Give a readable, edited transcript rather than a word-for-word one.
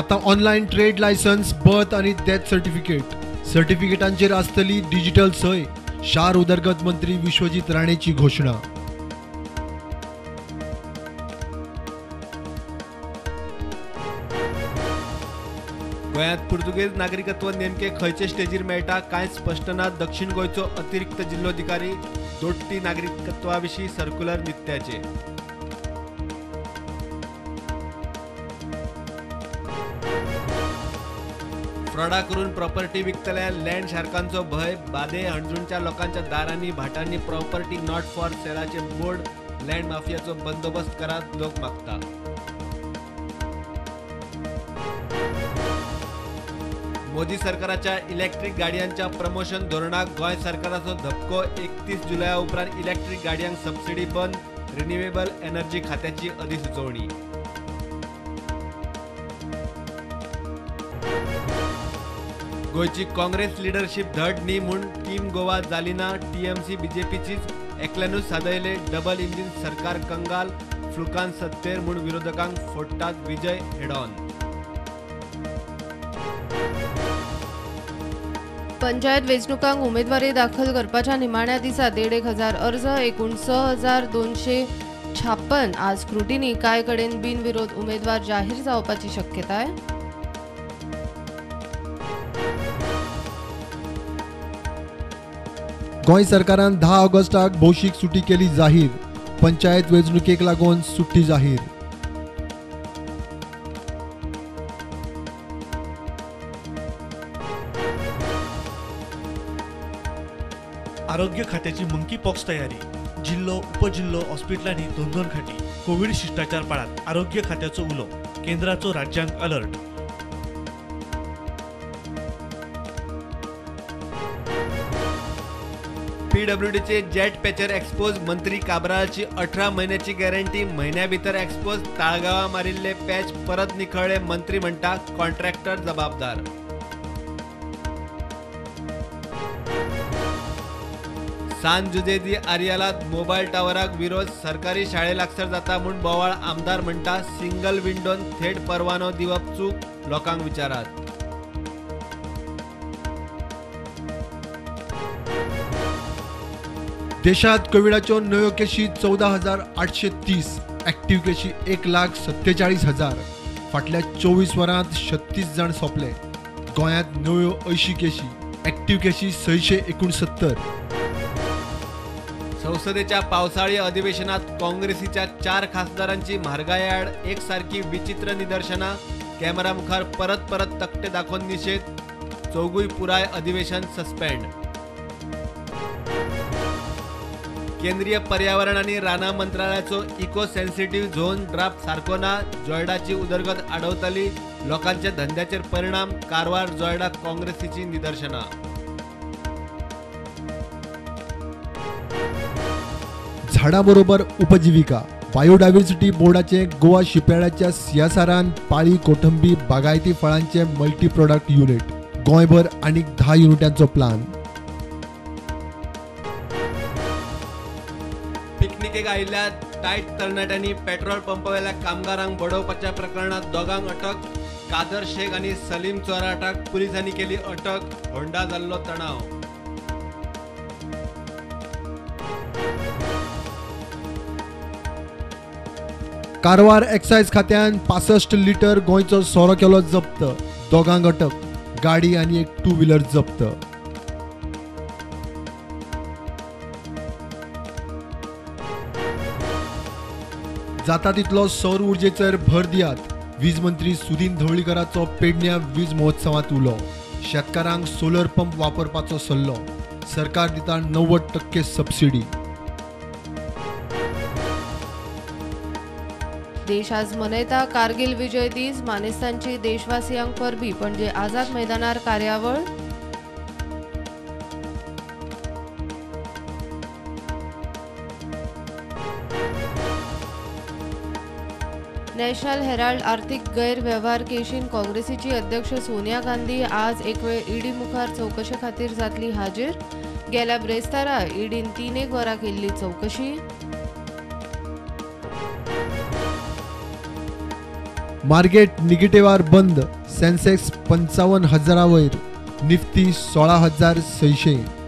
आता online trade licence, birth आणि death सर्टिफिकेटांचेर आसतली डिजिटल सय. शार उदरगत मंत्री विश्वजीत राणेची घोषणा. गोंयांत पुर्तुगेज नागरिकत्व नेमके खंयचे स्टेजीर मेळटा कांय स्पष्ट ना. दक्षिण गोंयचो अतिरिक्त जिल्लोधिकारी दोट्टी नागरिकत्वा विशीं सर्क्युलर नित्याचे. फ्रॉडा करून प्रॉपर्टी विकतल्या लँड शार्कांचो भय. बादे हणजूणच्या लोकांच्या दारांनी भाटांनी प्रॉपर्टी नॉट फॉर सेलाचे बोर्ड. लँड माफियाचो बंदोबस्त करात लोक मागता. मोदी सरकाराच्या इलेक्ट्रिक गाडयांच्या प्रमोशन धोरणाक गोंय सरकाराचो धपको. 31 जुलया उपरांत इलेक्ट्रिक गाडयांक सबसिडी बंद. रिन्युएबल एनर्जी खात्याची अधिसुचोवणी. गोयची काँग्रेस लिडरशिप धड न्ही म्हूण टीम गोवा जाली ना. टीएमसी बीजेपीचीच एकल्यानूच सादयले डबल इंजिन सरकार कंगाल. फ्लुकान सत्तेर म्हूण विरोधकांक फोडटात विजय हेडॉन. पंचायत वेंचणुकांक उमेदवारी दाखल करपाच्या निमाण्या दिसा 1,500 अर्ज, एकूण 6,256 आज स्क्रुटिनी. कांय कडेन बिनविरोध उमेदवार जाहीर जावपाची शक्यताय. गोंय सरकारान 10 ऑगस्टाक भौशीक सुटी केली जाहीर. पंचायत वेंचणुकेक लागून सुट्टी जाहीर. आरोग्य खात्याची मंकी पॉक्स तयारी. जिल्लो उपजिल्लो हॉस्पिटलांनी 2-2 खाटी. कोविड शिष्टाचार पाळात. आरोग्य खात्याचो उलो. केंद्राचो राज्यांक अलर्ट. पीडब्ल्यूडीचे जेट पॅचर एक्सपोज. मंत्री काबराची 18 म्हयन्याची गॅरंटी. म्हयन्या भितर एक्सपोज. ताळगांवां मारिल्ले पॅच परत निखळ्ळे. मंत्री म्हणटा कॉन्ट्रॅक्टर जबाबदार. सान जुजे दी आरियालात मोबायल टावराक विरोध. सरकारी शाळे लागसर जाता म्हूण बोवाळ. आमदार म्हणटा सिंगल विंडोन थेट परवानो दिवप चूक. लोकांक विचारात. देशात कोविडाच्यो नव्यो केशी 14,830. ॲक्टिव्ह केशी 1,47,000. फाटल्या 24 वरांत 36 जण सोंपले. गोंयांत नव्यो 80 केशी. ॲक्टिव्ह केशी 669. संसदेच्या पावसाळी अधिवेशनात काँग्रेसीच्या 4 खासदारांची म्हारगाय आड एकसारखी विचित्र निदर्शना. कॅमेरा मुखार परत तकटे दाखोवन निषेध. चौगूय पुराय अधिवेशन सस्पेंड. केंद्रीय पर्यावरण आणि राना मंत्रालयाचो इको सेन्सिटिव्ह झोन ड्राफ्ट सारको ना. जोयडाची उदरगत आडवतली. लोकांच्या धंद्याचेर परिणाम. कारवार जोयडा काँग्रेसीची निदर्शना. झाडां बरोबर उपजिविका. बायोडायव्हर्सिटी बोर्डाचे गोवा शिपयार्डाच्या सियासारान पाळी कोठंबी बागायती फळांचे मल्टी प्रोडक्ट युनिट. गोंयभर आनीक 10 युनिटांचो प्लान. पिकनिकेक आयिल्ल्या टायट तरणाट्यांनी पेट्रोल पंपावेल्या कामगारांक बडोवपाच्या प्रकरणात दोगांक अटक. कादर शेख आणि सलीम चोराटाक पुलिसांनी केली अटक. होंडा जाल्लो तणाव. कारवार एक्सायज खात्यान 65 लिटर गोंयचो सोरो केलो जप्त. दोगांक अटक. गाडी आनी एक 2 व्हीलर जप्त. जाता तितलो सौर उर्जेचेर भर दियात. वीज मंत्री सुदीन ढवळीकराचो पेडण्यां वीज महोत्सवात उलो. शेतकारांक सोलर पंप वापरपाचो सल्लो. सरकार दिता 90% सबसिडी. देश आज मनयता कारगिल विजय दीस. मानेस्तांची देशवासियांक परबी. पणजे आझाद मैदानार कार्यावळ. नॅशनल हेराल्ड आर्थिक गैरव्यवहार केशीन काँग्रेसीची अध्यक्ष सोनिया गांधी आज एक वेळ ईडी मुखार चौकशे खातीर जातली हाजीर. गेल्या ब्रेस्तारा ईडीन 3 वरां केल्ली चौकशी. मार्केट निगेटिव्हार बंद. सेन्सेक्स 55,000 वयर, निफ्टी 16,600.